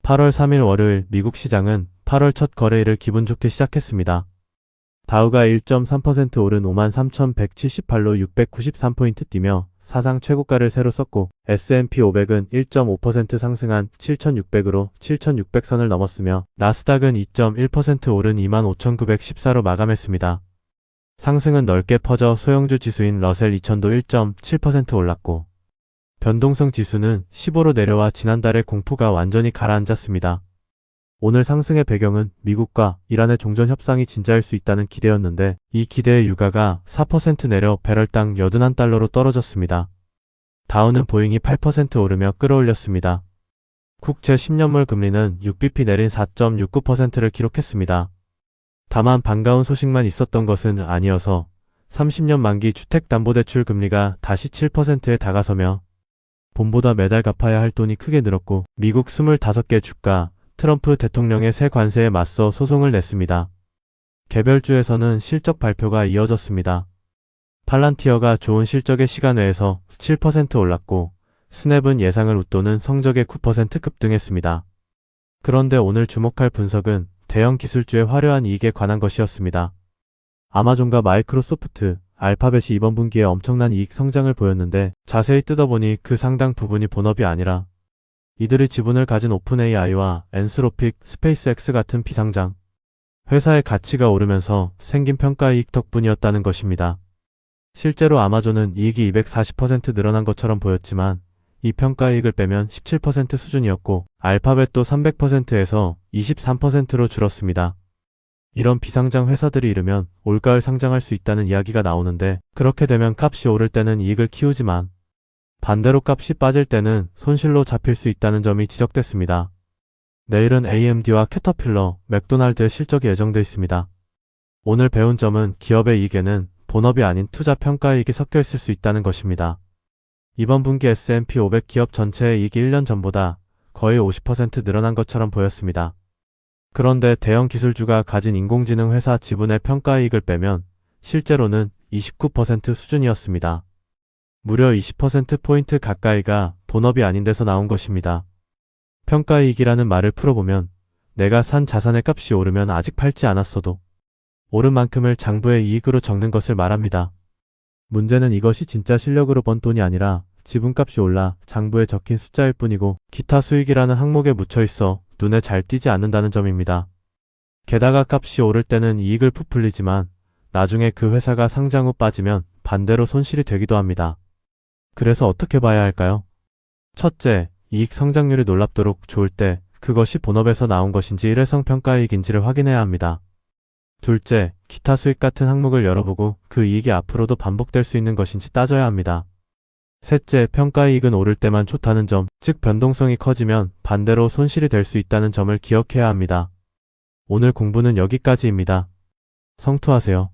8월 3일 월요일 미국 시장은 8월 첫 거래일을 기분 좋게 시작했습니다. 다우가 1.3% 오른 53,178로 693포인트 뛰며 사상 최고가를 새로 썼고 S&P 500은 1.5% 상승한 7,600으로 7,600선을 넘었으며 나스닥은 2.1% 오른 25,914로 마감했습니다. 상승은 넓게 퍼져 소형주 지수인 러셀 2000도 1.7% 올랐고 변동성 지수는 15로 내려와 지난달의 공포가 완전히 가라앉았습니다. 오늘 상승의 배경은 미국과 이란의 종전 협상이 진짜일 수 있다는 기대였는데 이 기대의 유가가 4% 내려 배럴당 81달러로 떨어졌습니다. 다우는 보잉이 8% 오르며 끌어올렸습니다. 국채 10년물 금리는 6bp 내린 4.69%를 기록했습니다. 다만 반가운 소식만 있었던 것은 아니어서 30년 만기 주택담보대출 금리가 다시 7%에 다가서며 봄보다 매달 갚아야 할 돈이 크게 늘었고 미국 25개 주가 트럼프 대통령의 새 관세에 맞서 소송을 냈습니다. 개별주에서는 실적 발표가 이어졌습니다. 팔란티어가 좋은 실적의 시간 외에서 7% 올랐고 스냅은 예상을 웃도는 성적의 9% 급등했습니다. 그런데 오늘 주목할 분석은 대형 기술주의 화려한 이익에 관한 것이었습니다. 아마존과 마이크로소프트, 알파벳이 이번 분기에 엄청난 이익 성장을 보였는데 자세히 뜯어보니 그 상당 부분이 본업이 아니라 이들의 지분을 가진 오픈AI와 엔스로픽, 스페이스X 같은 비상장 회사의 가치가 오르면서 생긴 평가이익 덕분이었다는 것입니다. 실제로 아마존은 이익이 240% 늘어난 것처럼 보였지만 이 평가이익을 빼면 17% 수준이었고 알파벳도 300%에서 23%로 줄었습니다. 이런 비상장 회사들이 이르면 올가을 상장할 수 있다는 이야기가 나오는데 그렇게 되면 값이 오를 때는 이익을 키우지만 반대로 값이 빠질 때는 손실로 잡힐 수 있다는 점이 지적됐습니다. 내일은 AMD와 캐터필러, 맥도날드의 실적이 예정돼 있습니다. 오늘 배운 점은 기업의 이익에는 본업이 아닌 투자 평가이익이 섞여 있을 수 있다는 것입니다. 이번 분기 S&P 500 기업 전체의 이익이 1년 전보다 거의 50% 늘어난 것처럼 보였습니다. 그런데 대형 기술주가 가진 인공지능 회사 지분의 평가이익을 빼면 실제로는 29% 수준이었습니다. 무려 20%포인트 가까이가 본업이 아닌 데서 나온 것입니다. 평가이익이라는 말을 풀어보면 내가 산 자산의 값이 오르면 아직 팔지 않았어도 오른 만큼을 장부의 이익으로 적는 것을 말합니다. 문제는 이것이 진짜 실력으로 번 돈이 아니라 지분값이 올라 장부에 적힌 숫자일 뿐이고 기타 수익이라는 항목에 묻혀있어 눈에 잘 띄지 않는다는 점입니다. 게다가 값이 오를 때는 이익을 부풀리지만 나중에 그 회사가 상장 후 빠지면 반대로 손실이 되기도 합니다. 그래서 어떻게 봐야 할까요? 첫째, 이익 성장률이 놀랍도록 좋을 때 그것이 본업에서 나온 것인지 일회성 평가이익인지를 확인해야 합니다. 둘째, 기타 수익 같은 항목을 열어보고 그 이익이 앞으로도 반복될 수 있는 것인지 따져야 합니다. 셋째, 평가이익은 오를 때만 좋다는 점, 즉 변동성이 커지면 반대로 손실이 될 수 있다는 점을 기억해야 합니다. 오늘 공부는 여기까지입니다. 성투하세요.